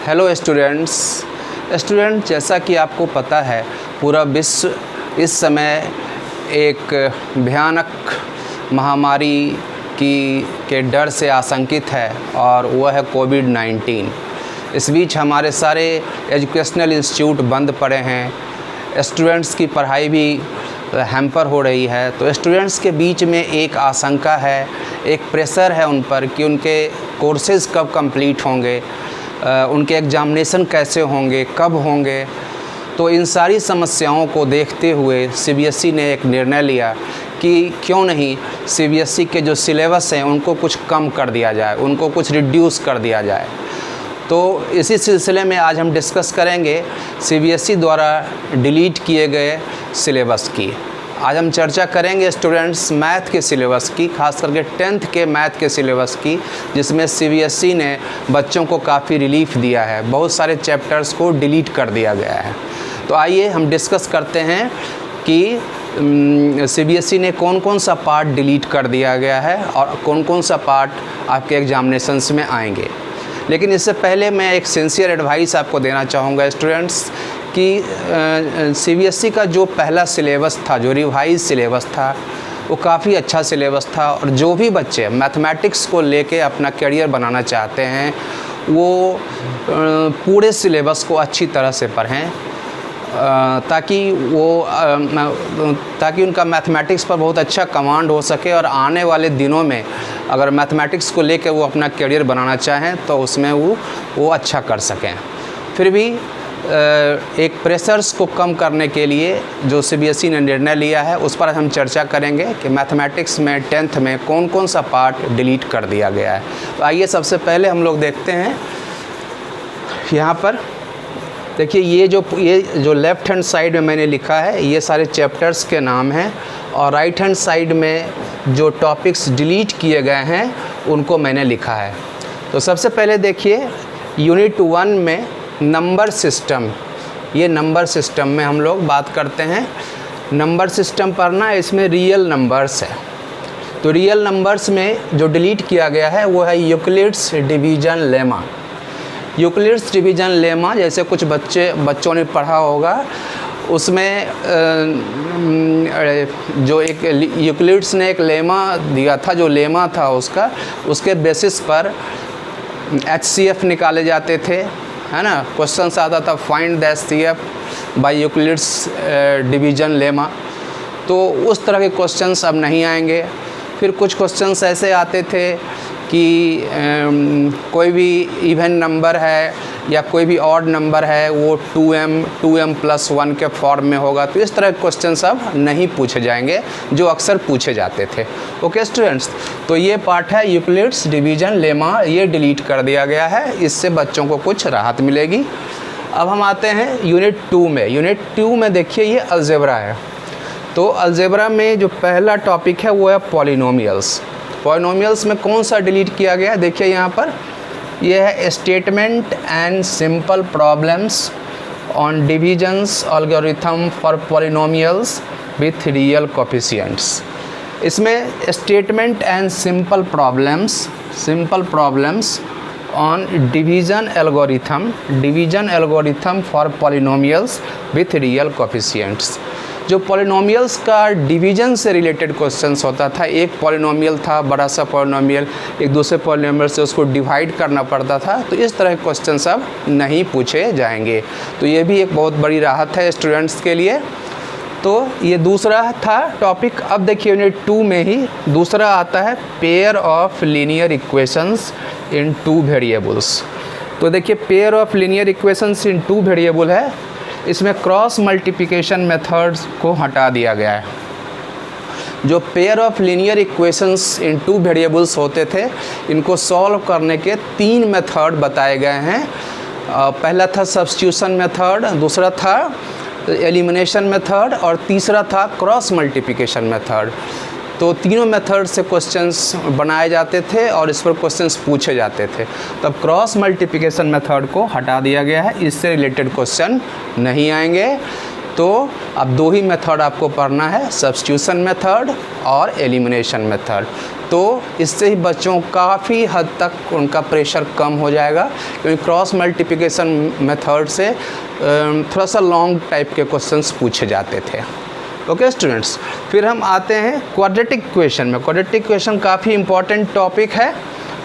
Hello student, जैसा कि आपको पता है पूरा विश्व इस समय एक भयानक महामारी के डर से आशंकित है और वह है कोविड-19। इस बीच हमारे सारे एजुकेशनल इंस्टीट्यूट बंद पड़े हैं, स्टूडेंट्स की पढ़ाई भी हैम्पर हो रही है। तो स्टूडेंट्स के बीच में एक आशंका है, एक प्रेशर है उन पर कि उनके कोर्सेज़ कब कंप्लीट होंगे, उनके एग्ज़ामिनेशन कैसे होंगे, कब होंगे। तो इन सारी समस्याओं को देखते हुए सीबीएसई ने एक निर्णय लिया कि क्यों नहीं सीबीएसई के जो सिलेबस हैं उनको कुछ कम कर दिया जाए, उनको कुछ रिड्यूस कर दिया जाए। तो इसी सिलसिले में आज हम डिस्कस करेंगे सीबीएसई द्वारा डिलीट किए गए सिलेबस की। आज हम चर्चा करेंगे स्टूडेंट्स मैथ के सिलेबस की, खास करके 10th के मैथ के सिलेबस की, जिसमें सीबीएसई ने बच्चों को काफ़ी रिलीफ दिया है, बहुत सारे चैप्टर्स को डिलीट कर दिया गया है। तो आइए हम डिस्कस करते हैं कि सीबीएसई ने कौन कौन सा पार्ट डिलीट कर दिया गया है और कौन कौन सा पार्ट आपके एग्जामिनेशंस में आएंगे। लेकिन इससे पहले मैं एक सिंसियर एडवाइस आपको देना चाहूँगा स्टूडेंट्स कि सीबीएसई का जो पहला सिलेबस था, जो रिवाइज सिलेबस था, वो काफ़ी अच्छा सिलेबस था और जो भी बच्चे मैथमेटिक्स को लेके अपना करियर बनाना चाहते हैं वो पूरे सिलेबस को अच्छी तरह से पढ़ें ताकि उनका मैथमेटिक्स पर बहुत अच्छा कमांड हो सके और आने वाले दिनों में अगर मैथमेटिक्स को लेकर वो अपना करियर बनाना चाहें तो उसमें वो अच्छा कर सकें। फिर भी एक प्रेशर्स को कम करने के लिए जो सीबीएसई ने निर्णय लिया है उस पर हम चर्चा करेंगे कि मैथमेटिक्स में 10th में कौन कौन सा पार्ट डिलीट कर दिया गया है। तो आइए सबसे पहले हम लोग देखते हैं, यहाँ पर देखिए ये जो लेफ़्ट हैंड साइड में मैंने लिखा है ये सारे चैप्टर्स के नाम हैं और राइट हैंड साइड में जो टॉपिक्स डिलीट किए गए हैं उनको मैंने लिखा है। तो सबसे पहले देखिए यूनिट 1 में नंबर सिस्टम, ये नंबर सिस्टम में हम लोग बात करते हैं। नंबर सिस्टम पढ़ना है, इसमें रियल नंबर्स है। तो रियल नंबर्स में जो डिलीट किया गया है वो है Euclid's division lemma. Euclid's division lemma जैसे कुछ बच्चों ने पढ़ा होगा, उसमें जो एक यूक्लिड्स ने एक लेमा दिया था, जो लेमा था उसके बेसिस पर HCF निकाले जाते थे, है ना। क्वेश्चन आता था find the HCF by Euclid's division lemma. तो उस तरह के क्वेश्चंस अब नहीं आएंगे। फिर कुछ क्वेश्चंस ऐसे आते थे कि कोई भी इवन नंबर है या कोई भी ऑड नंबर है वो 2m+1 के फॉर्म में होगा। तो इस तरह के क्वेश्चंस अब नहीं पूछे जाएंगे जो अक्सर पूछे जाते थे। ओके स्टूडेंट्स, तो ये पार्ट है यूक्लिड्स डिवीज़न लेमा, ये डिलीट कर दिया गया है, इससे बच्चों को कुछ राहत मिलेगी। अब हम आते हैं यूनिट 2 में। यूनिट 2 में देखिए ये अलजेब्रा है। तो अलजेब्रा में जो पहला टॉपिक है वो है पॉलिनोमियल्स। पॉलिनोमियल्स में कौन सा डिलीट किया गया है, देखिए यहाँ पर ये है statement and simple problems on divisions algorithm for polynomials with real coefficients. इसमें statement and simple problems on division algorithm for polynomials with real coefficients. जो पॉलिनोमियल्स का डिवीज़न से रिलेटेड क्वेश्चंस होता था, एक पॉलिनोमियल था, बड़ा सा पॉलिनोमियल, एक दूसरे पॉलिनोमियल से उसको डिवाइड करना पड़ता था। तो इस तरह के क्वेश्चंस अब नहीं पूछे जाएंगे। तो ये भी एक बहुत बड़ी राहत है स्टूडेंट्स के लिए। तो ये दूसरा था टॉपिक। अब देखिए यूनिट 2 में ही दूसरा आता है pair of linear equations in 2 variables. तो देखिए pair of linear equations in 2 variable है, इसमें क्रॉस मल्टीप्लिकेशन मेथड्स को हटा दिया गया है। जो pair of linear equations in 2 variables होते थे, इनको सॉल्व करने के 3 मेथड बताए गए हैं। पहला था सब्स्टिट्यूशन मेथड, दूसरा था एलिमिनेशन मेथड और तीसरा था क्रॉस मल्टीप्लिकेशन मेथड। तो तीनों मेथड से क्वेश्चंस बनाए जाते थे और इस पर क्वेश्चंस पूछे जाते थे। तब क्रॉस मल्टीप्लिकेशन मेथड को हटा दिया गया है, इससे रिलेटेड क्वेश्चन नहीं आएंगे। तो अब 2 ही मेथड आपको पढ़ना है, सब्स्टिट्यूशन मेथड और एलिमिनेशन मेथड। तो इससे ही बच्चों काफ़ी हद तक उनका प्रेशर कम हो जाएगा, क्योंकि क्रॉस मल्टीप्लिकेशन मेथड से थोड़ा सा लॉन्ग टाइप के क्वेश्चंस पूछे जाते थे। ओके स्टूडेंट्स, फिर हम आते हैं क्वाड्रेटिक इक्वेशन में। क्वाड्रेटिक इक्वेशन काफ़ी इंपॉर्टेंट टॉपिक है,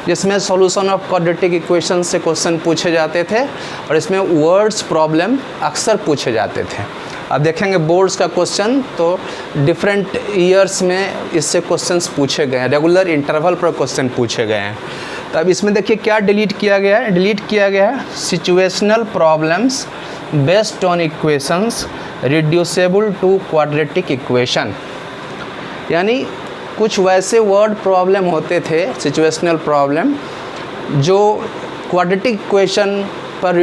जिसमें सॉल्यूशन ऑफ क्वाड्रेटिक इक्वेशन से क्वेश्चन पूछे जाते थे और इसमें वर्ड्स प्रॉब्लम अक्सर पूछे जाते थे। अब देखेंगे बोर्ड्स का क्वेश्चन तो डिफरेंट ईयर्स में इससे क्वेश्चंस पूछे गए हैं, रेगुलर इंटरवल पर क्वेश्चन पूछे गए हैं। तो अब इसमें देखिए क्या डिलीट किया गया है। डिलीट किया गया है situational problems based on equations reducible to quadratic equation. यानी कुछ वैसे वर्ड प्रॉब्लम होते थे सिचुएशनल प्रॉब्लम जो क्वाड्रेटिक इक्वेशन पर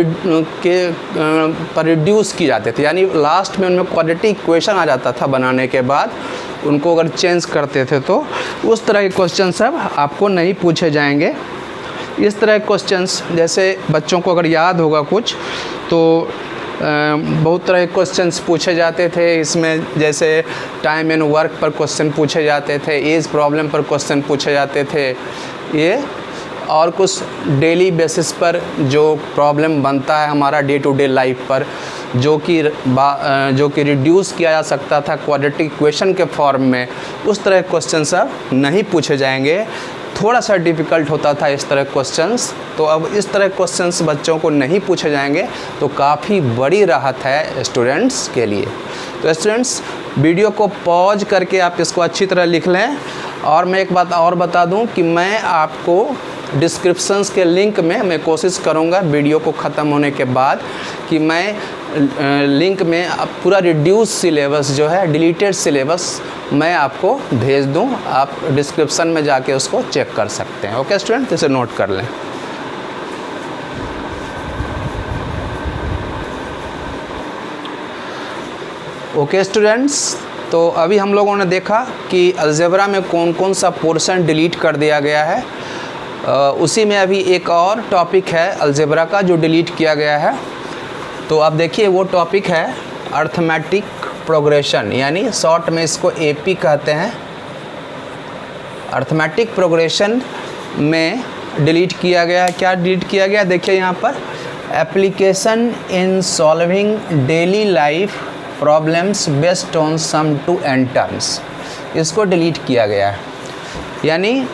रिड्यूस की जाते थे, यानी लास्ट में उनमें क्वाड्रेटिक इक्वेशन आ जाता था बनाने के बाद, उनको अगर चेंज करते थे तो उस तरह के क्वेश्चन सब आपको नहीं पूछे जाएंगे। इस तरह के क्वेश्चंस जैसे बच्चों को अगर याद होगा कुछ तो बहुत तरह के क्वेश्चंस पूछे जाते थे इसमें, जैसे टाइम एंड वर्क पर क्वेश्चन पूछे जाते थे, एज प्रॉब्लम पर क्वेश्चन पूछे जाते थे ये, और कुछ डेली बेसिस पर जो प्रॉब्लम बनता है हमारा डे टू डे लाइफ पर, जो कि रिड्यूस किया जा सकता था क्वाड्रेटिक इक्वेशन के फॉर्म में, उस तरह के क्वेश्चन सब नहीं पूछे जाएंगे। थोड़ा सा डिफ़िकल्ट होता था इस तरह क्वेश्चंस, तो अब इस तरह क्वेश्चंस बच्चों को नहीं पूछे जाएंगे, तो काफ़ी बड़ी राहत है स्टूडेंट्स के लिए। तो स्टूडेंट्स वीडियो को पॉज करके आप इसको अच्छी तरह लिख लें। और मैं एक बात और बता दूं कि मैं आपको डिस्क्रिप्शंस के लिंक में मैं कोशिश करूंगा वीडियो को ख़त्म होने के बाद कि मैं लिंक में पूरा रिड्यूस सिलेबस जो है, डिलीटेड सिलेबस मैं आपको भेज दूं। आप डिस्क्रिप्शन में जाके उसको चेक कर सकते हैं। ओके स्टूडेंट, इसे नोट कर लें। ओके स्टूडेंट्स, तो अभी हम लोगों ने देखा कि अलजेब्रा में कौन कौन सा पोर्शन डिलीट कर दिया गया है। उसी में अभी एक और टॉपिक है अलजेब्रा का जो डिलीट किया गया है। तो आप देखिए वो टॉपिक है अर्थमेटिक प्रोग्रेशन, यानी शॉर्ट में इसको एपी कहते हैं। अर्थमेटिक प्रोग्रेशन में डिलीट किया गया है। क्या डिलीट किया गया देखिए यहाँ पर, application in solving daily life problems based on sum to n terms, इसको डिलीट किया गया है। यानी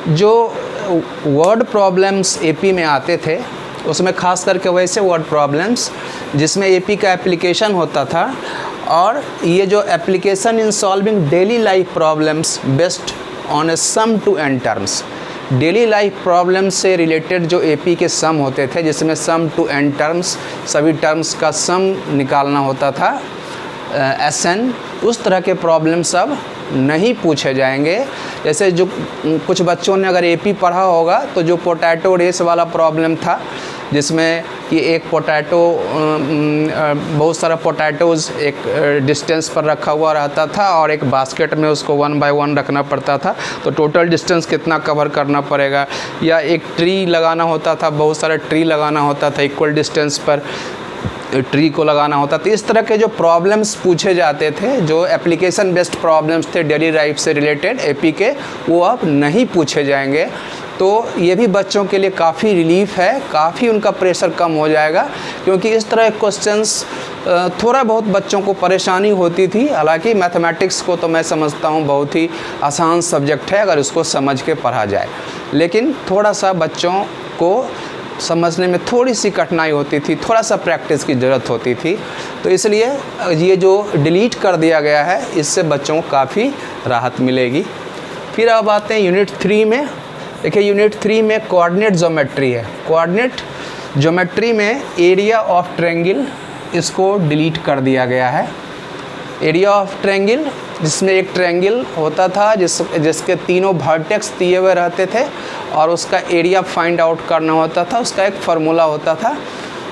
जो वर्ड प्रॉब्लम्स एपी में आते थे उसमें ख़ास करके वैसे वर्ड प्रॉब्लम्स जिसमें एपी का एप्लीकेशन होता था, और ये जो application in solving daily life problems based on a sum to n terms, daily life problem से रिलेटेड जो एपी के सम होते थे जिसमें सम टू एंड टर्म्स, सभी टर्म्स का सम निकालना होता था एसएन, उस तरह के प्रॉब्लम सब नहीं पूछे जाएंगे। जैसे जो कुछ बच्चों ने अगर एपी पढ़ा होगा तो जो पोटैटो रेस वाला प्रॉब्लम था, जिसमें कि एक पोटैटो, बहुत सारा पोटैटोज़ एक डिस्टेंस पर रखा हुआ रहता था और एक बास्केट में उसको 1 बाय 1 रखना पड़ता था, तो टोटल डिस्टेंस कितना कवर करना पड़ेगा। या एक ट्री लगाना होता था, बहुत सारा ट्री लगाना होता था, इक्वल डिस्टेंस पर ट्री को लगाना होता। तो इस तरह के जो प्रॉब्लम्स पूछे जाते थे, जो एप्लीकेशन बेस्ड प्रॉब्लम्स थे डेली लाइफ से रिलेटेड एपी के, वो अब नहीं पूछे जाएंगे। तो ये भी बच्चों के लिए काफ़ी रिलीफ है, काफ़ी उनका प्रेशर कम हो जाएगा, क्योंकि इस तरह के क्वेश्चंस थोड़ा बहुत बच्चों को परेशानी होती थी। हालांकि मैथमेटिक्स को तो मैं समझता हूँ बहुत ही आसान सब्जेक्ट है अगर उसको समझ के पढ़ा जाए, लेकिन थोड़ा सा बच्चों को समझने में थोड़ी सी कठिनाई होती थी, थोड़ा सा प्रैक्टिस की ज़रूरत होती थी। तो इसलिए ये जो डिलीट कर दिया गया है इससे बच्चों को काफ़ी राहत मिलेगी। फिर अब आते हैं यूनिट 3 में। देखिए यूनिट 3 में कोऑर्डिनेट ज्योमेट्री है। कोऑर्डिनेट ज्योमेट्री में एरिया ऑफ ट्रायंगल, इसको डिलीट कर दिया गया है। एरिया ऑफ ट्रायंगल, जिसमें एक ट्रायंगल होता था जिसके तीनों वर्टेक्स दिए हुए रहते थे और उसका एरिया फाइंड आउट करना होता था, उसका एक फार्मूला होता था।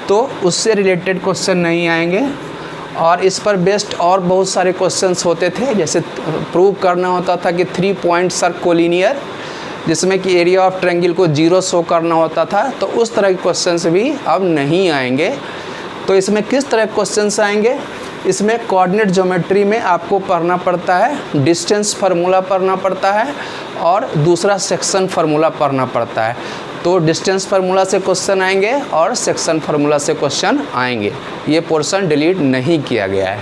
तो उससे रिलेटेड क्वेश्चन नहीं आएंगे। और इस पर बेस्ड और बहुत सारे क्वेश्चंस होते थे, जैसे प्रूव करना होता था कि 3 पॉइंट्स आर कोलिनियर, जिसमें कि एरिया ऑफ ट्रायंगल को 0 शो करना होता था। तो उस तरह के क्वेश्चंस भी अब नहीं आएंगे। तो इसमें किस तरह के क्वेश्चंस आएंगे, इसमें कोऑर्डिनेट ज्योमेट्री में आपको पढ़ना पड़ता है, डिस्टेंस फार्मूला पढ़ना पड़ता है और दूसरा सेक्शन फार्मूला पढ़ना पड़ता है। तो डिस्टेंस फार्मूला से क्वेश्चन आएंगे और सेक्शन फार्मूला से क्वेश्चन आएंगे। ये पोर्शन डिलीट नहीं किया गया है।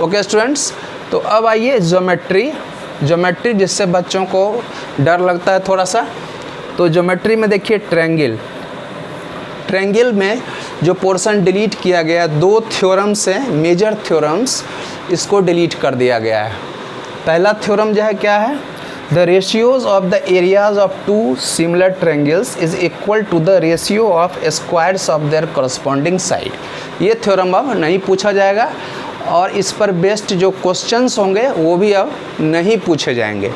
ओके स्टूडेंट्स, तो अब आइए ज्योमेट्री जिससे बच्चों को डर लगता है थोड़ा सा। तो ज्योमेट्री में देखिए ट्रायंगल में जो पोर्शन डिलीट किया गया, 2 थ्योरम्स हैं, मेजर थ्योरम्स, इसको डिलीट कर दिया गया है। पहला थ्योरम जो है क्या है, the ratios of the areas of 2 similar triangles is equal to the ratio of squares of their corresponding side. ये थ्योरम अब नहीं पूछा जाएगा और इस पर बेस्ड जो क्वेश्चंस होंगे वो भी अब नहीं पूछे जाएंगे,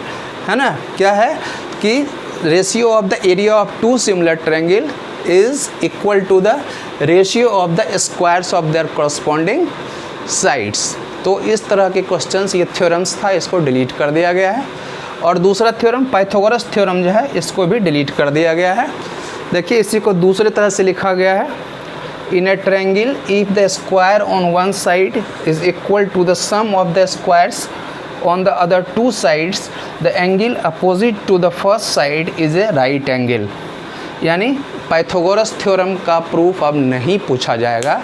है ना। क्या है कि ratio of the area of 2 similar triangle is equal to the ratio of the squares of their corresponding sides. तो इस तरह के क्वेश्चंस, ये थ्योरम्स था, इसको डिलीट कर दिया गया है। और दूसरा थ्योरम पाइथागोरस थ्योरम जो है, इसको भी डिलीट कर दिया गया है। देखिए इसी को दूसरे तरह से लिखा गया है, in a triangle if the square on one side is equal to the sum of the squares on the other 2 sides, the angle opposite to the first side is a right angle. यानी Pythagoras theorem का proof अब नहीं पूछा जाएगा।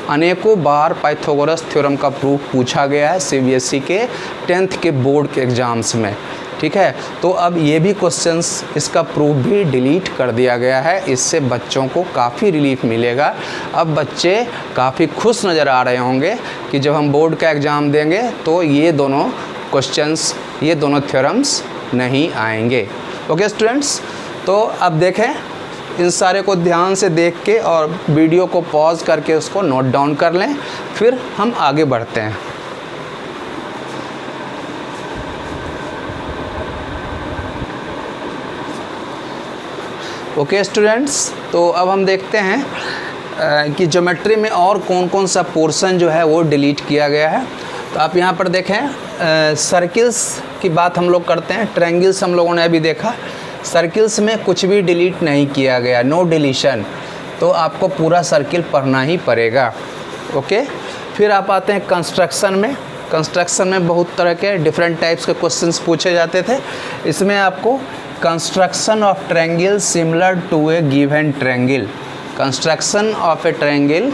अनेकों बार Pythagoras theorem का proof पूछा गया है सीबीएसई के 10th के बोर्ड के एग्ज़ाम्स में, ठीक है। तो अब ये भी क्वेश्चंस, इसका प्रूफ भी डिलीट कर दिया गया है। इससे बच्चों को काफ़ी रिलीफ मिलेगा। अब बच्चे काफ़ी खुश नज़र आ रहे होंगे कि जब हम बोर्ड का एग्ज़ाम देंगे तो ये दोनों क्वेश्चंस, ये दोनों थ्योरम्स नहीं आएंगे। ओके स्टूडेंट्स, तो अब देखें, इन सारे को ध्यान से देख के और वीडियो को पॉज करके उसको नोट डाउन कर लें, फिर हम आगे बढ़ते हैं। ओके स्टूडेंट्स, तो अब हम देखते हैं कि ज्योमेट्री में और कौन कौन सा पोर्शन जो है वो डिलीट किया गया है। तो आप यहाँ पर देखें, सर्किल्स की बात हम लोग करते हैं, ट्रायंगल्स हम लोगों ने अभी देखा। सर्किल्स में कुछ भी डिलीट नहीं किया गया, नो डिलीशन। तो आपको पूरा सर्किल पढ़ना ही पड़ेगा। ओके, फिर आप आते हैं कंस्ट्रक्शन में। कंस्ट्रक्शन में बहुत तरह के डिफरेंट टाइप्स के क्वेश्चंस पूछे जाते थे। इसमें आपको construction of triangle similar to a given triangle, construction of a triangle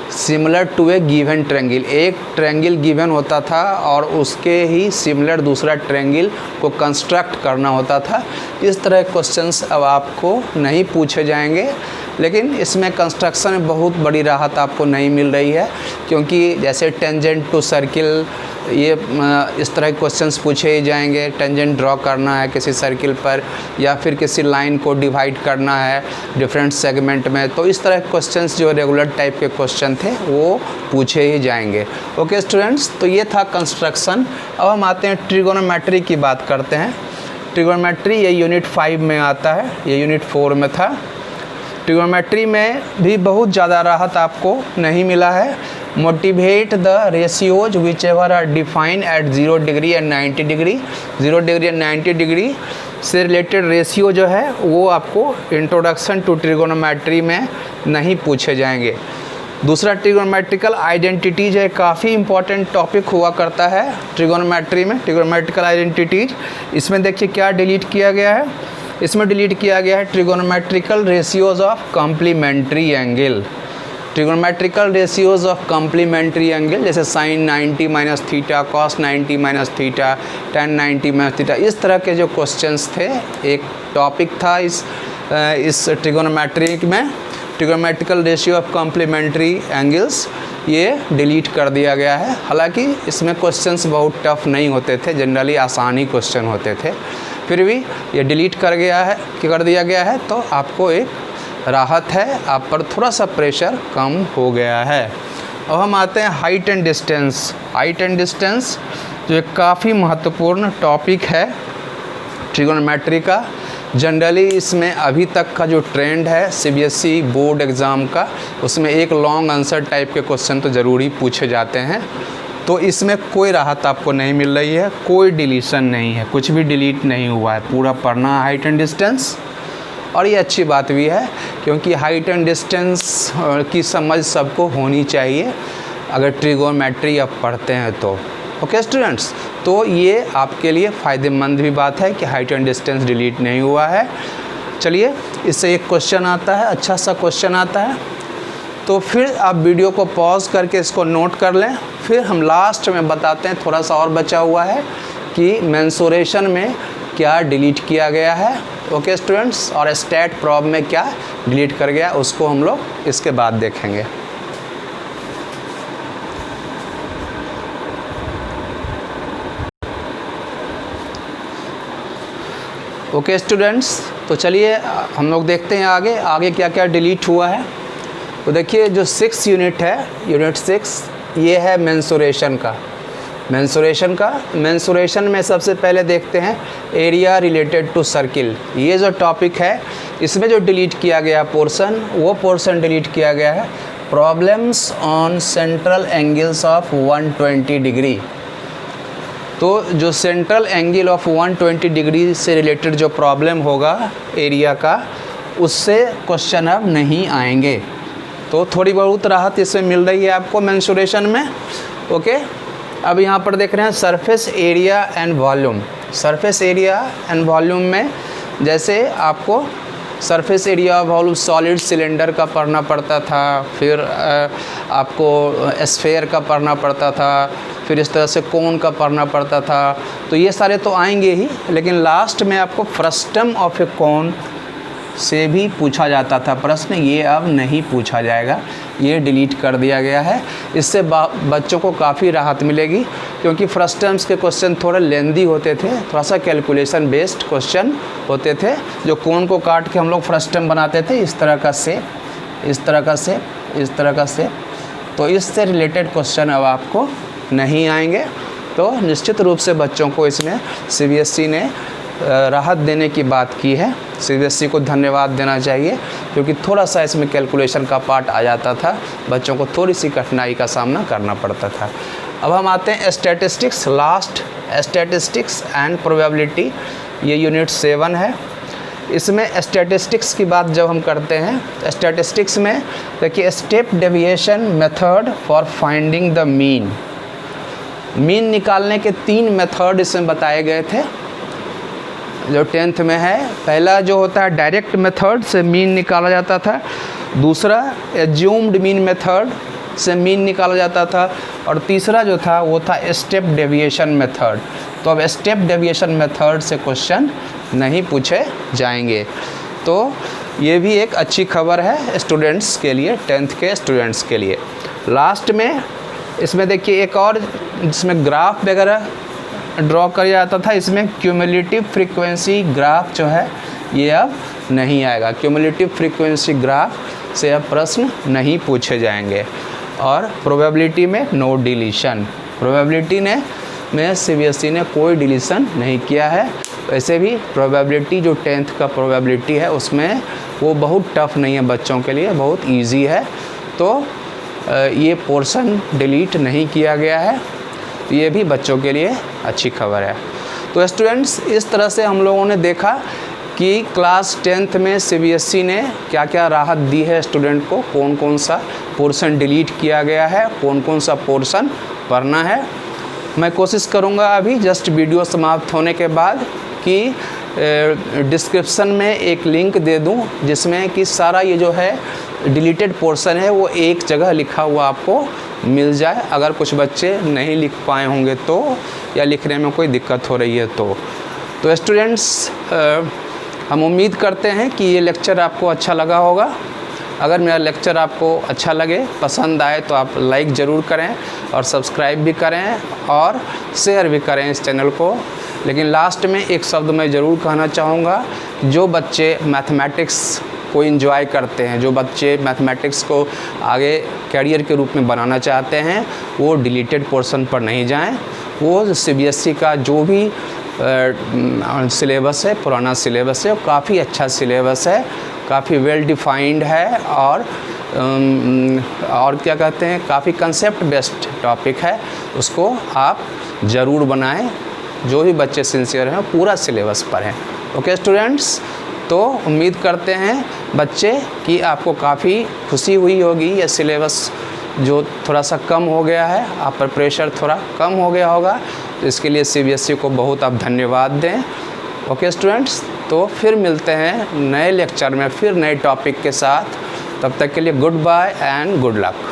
similar to a given triangle, एक ट्रायंगल गिवन होता था और उसके ही सिमिलर दूसरा ट्रायंगल को कंस्ट्रक्ट करना होता था। इस तरह के क्वेश्चंस अब आपको नहीं पूछे जाएंगे, लेकिन इसमें कंस्ट्रक्शन में बहुत बड़ी राहत आपको नहीं मिल रही है, क्योंकि जैसे टेंजेंट टू सर्किल, ये इस तरह के क्वेश्चंस पूछे ही जाएंगे। टेंजेंट ड्रॉ करना है किसी सर्किल पर, या फिर किसी लाइन को डिवाइड करना है डिफरेंट सेगमेंट में, तो इस तरह के क्वेश्चंस जो रेगुलर टाइप के क्वेश्चन थे वो पूछे ही जाएंगे। ओके स्टूडेंट्स, तो ये था कंस्ट्रक्शन। अब हम आते हैं ट्रिगोनोमेट्री की बात करते हैं। ट्रिगोनोमेट्री ये यूनिट 5 में आता है, ये यूनिट 4 में था। ट्रिगोनोमेट्री में भी बहुत ज़्यादा राहत आपको नहीं मिला है। Motivate the ratios whichever are define at 0 degree and 90 degree. 0 degree and 90 degree से रिलेटेड रेशियो जो है वो आपको इंट्रोडक्शन टू ट्रिगोनोमेट्री में नहीं पूछे जाएंगे। दूसरा ट्रिगोनोमेट्रिकल आइडेंटिटीज है, काफ़ी इंपॉर्टेंट टॉपिक हुआ करता है ट्रिगोनोमेट्री में, ट्रिगोनोमेट्रिकल आइडेंटिटीज। इसमें देखिए क्या डिलीट किया गया है, इसमें डिलीट किया गया है trigonometrical ratios of complementary angle. Trigonometrical ratios of complementary angle, जैसे sine 90 minus theta, cos 90 minus theta, tan 90 minus theta, इस तरह के जो क्वेश्चंस थे, एक टॉपिक था इस ट्रिगोनोमेट्री में, trigonometrical ratio of complementary angles. ये डिलीट कर दिया गया है। हालांकि इसमें क्वेश्चंस बहुत टफ नहीं होते थे, जनरली आसानी क्वेश्चन होते थे, फिर भी ये डिलीट कर दिया गया है, तो आपको एक राहत है, आप पर थोड़ा सा प्रेशर कम हो गया है। अब हम आते हैं height and distance. Height and distance जो एक काफ़ी महत्वपूर्ण टॉपिक है ट्रिगोनोमेट्री का। जनरली इसमें अभी तक का जो ट्रेंड है सीबीएसई बोर्ड एग्ज़ाम का, उसमें एक लॉन्ग आंसर टाइप के क्वेश्चन तो ज़रूर ही पूछे जाते हैं। तो इसमें कोई राहत आपको नहीं मिल रही है, कोई डिलीशन नहीं है, कुछ भी डिलीट नहीं हुआ है, पूरा पढ़ना है हाइट एंड डिस्टेंस। और ये अच्छी बात भी है, क्योंकि हाइट एंड डिस्टेंस की समझ सबको होनी चाहिए अगर ट्रिगोनोमेट्री आप पढ़ते हैं तो। ओके स्टूडेंट्स, तो ये आपके लिए फ़ायदेमंद भी बात है कि हाइट एंड डिस्टेंस डिलीट नहीं हुआ है। चलिए, इससे एक क्वेश्चन आता है, अच्छा सा क्वेश्चन आता है, तो फिर आप वीडियो को पॉज करके इसको नोट कर लें। फिर हम लास्ट में बताते हैं, थोड़ा सा और बचा हुआ है कि मेंसुरेशन में क्या डिलीट किया गया है। ओके स्टूडेंट्स, और स्टैट प्रॉब में क्या डिलीट कर गया उसको हम लोग इसके बाद देखेंगे। ओके स्टूडेंट्स, तो चलिए हम लोग देखते हैं आगे क्या क्या डिलीट हुआ है। तो देखिए, जो 6 यूनिट है, यूनिट 6, ये है मेंसुरेशन का। मेंसुरेशन में सबसे पहले देखते हैं एरिया रिलेटेड टू सर्किल। ये जो टॉपिक है, इसमें जो डिलीट किया गया पोर्शन, वो पोर्शन डिलीट किया गया है problems on central angles of 120 degree. तो जो सेंट्रल एंगल ऑफ 120 डिग्री से रिलेटेड जो प्रॉब्लम होगा एरिया का, उससे क्वेश्चन अब नहीं आएंगे। तो थोड़ी बहुत राहत इसमें मिल रही है आपको मेंसुरेशन में। ओके, अब यहाँ पर देख रहे हैं surface area and volume. Surface area and volume में जैसे आपको surface area volume solid cylinder का पढ़ना पड़ता था, फिर आपको स्फेयर का पढ़ना पड़ता था, फिर इस तरह से कोन का पढ़ना पड़ता था। तो ये सारे तो आएंगे ही, लेकिन लास्ट में आपको फ्रस्टम ऑफ ए कोन से भी पूछा जाता था प्रश्न, ये अब नहीं पूछा जाएगा, ये डिलीट कर दिया गया है। इससे बच्चों को काफ़ी राहत मिलेगी, क्योंकि फ्रस्टम्स के क्वेश्चन थोड़े लेंदी होते थे, थोड़ा सा कैलकुलेशन बेस्ड क्वेश्चन होते थे। जो कोन को काट के हम लोग फ्रस्टम बनाते थे, इस तरह का शेप, इस तरह का शेप, इस तरह का शेप। तो इससे रिलेटेड क्वेश्चन अब आपको नहीं आएंगे। तो निश्चित रूप से बच्चों को इसमें CBSE ने राहत देने की बात की है। CBSE को धन्यवाद देना चाहिए, क्योंकि थोड़ा सा इसमें कैलकुलेशन का पार्ट आ जाता था, बच्चों को थोड़ी सी कठिनाई का सामना करना पड़ता था। अब हम आते हैं statistics, last statistics and probability. ये यूनिट 7 है। इसमें स्टैटिस्टिक्स की बात जब हम करते हैं, स्टैटिस्टिक्स में देखिए step deviation method for finding the mean. Mean निकालने के 3 मेथड इसमें बताए गए थे जो 10th में है। पहला जो होता है डायरेक्ट मेथड से मीन निकाला जाता था, दूसरा एज्यूम्ड मीन मेथड से मीन निकाला जाता था, और तीसरा जो था वो था स्टेप डेविएशन मेथड। तो अब स्टेप डेविएशन मेथड से क्वेश्चन नहीं पूछे जाएंगे। तो ये भी एक अच्छी खबर है स्टूडेंट्स के लिए, 10th के स्टूडेंट्स के लिए। लास्ट में इसमें देखिए एक और, जिसमें ग्राफ वगैरह ड्रॉ किया जाता था, इसमें क्यूमुलेटिव फ्रीक्वेंसी ग्राफ जो है ये अब नहीं आएगा। क्यूमुलेटिव फ्रीक्वेंसी ग्राफ से अब प्रश्न नहीं पूछे जाएंगे। और प्रोबेबिलिटी में नो डिलीशन, प्रोबेबिलिटी में CBSE ने कोई डिलीशन नहीं किया है। वैसे भी प्रोबेबिलिटी जो 10th का प्रोबेबिलिटी है उसमें वो बहुत टफ नहीं है बच्चों के लिए, बहुत ईजी है। तो ये पोर्शन डिलीट नहीं किया गया है, ये भी बच्चों के लिए अच्छी खबर है। तो स्टूडेंट्स, इस तरह से हम लोगों ने देखा कि क्लास 10th में CBSE ने क्या क्या राहत दी है स्टूडेंट को, कौन कौन सा पोर्शन डिलीट किया गया है, कौन कौन सा पोर्शन पढ़ना है। मैं कोशिश करूँगा अभी जस्ट वीडियो समाप्त होने के बाद कि डिस्क्रिप्शन में एक लिंक दे दूं, जिसमें कि सारा ये जो है डिलीटेड पोर्शन है वो एक जगह लिखा हुआ आपको मिल जाए, अगर कुछ बच्चे नहीं लिख पाए होंगे तो, या लिखने में कोई दिक्कत हो रही है तो स्टूडेंट्स, हम उम्मीद करते हैं कि ये लेक्चर आपको अच्छा लगा होगा। अगर मेरा लेक्चर आपको अच्छा लगे, पसंद आए, तो आप लाइक ज़रूर करें और सब्सक्राइब भी करें और शेयर भी करें इस चैनल को। लेकिन लास्ट में एक शब्द मैं ज़रूर कहना चाहूँगा, जो बच्चे मैथमेटिक्स को एंजॉय करते हैं, जो बच्चे मैथमेटिक्स को आगे कैरियर के रूप में बनाना चाहते हैं, वो डिलीटेड पोर्शन पर नहीं जाएं। वो CBSE का जो भी सिलेबस है, पुराना सिलेबस है, वो काफ़ी अच्छा सिलेबस है, काफ़ी वेल डिफाइंड है, और क्या कहते हैं, काफ़ी कंसेप्ट बेस्ड टॉपिक है। उसको आप ज़रूर बनाएं। जो भी बच्चे सिंसियर हैं पूरा सिलेबस पढ़ें। ओके स्टूडेंट्स, तो उम्मीद करते हैं बच्चे कि आपको काफ़ी खुशी हुई होगी। ये सिलेबस जो थोड़ा सा कम हो गया है, आप पर प्रेशर थोड़ा कम हो गया होगा, तो इसके लिए CBSE को बहुत आप धन्यवाद दें। ओके स्टूडेंट्स, तो फिर मिलते हैं नए लेक्चर में फिर नए टॉपिक के साथ। तब तक के लिए goodbye and good luck.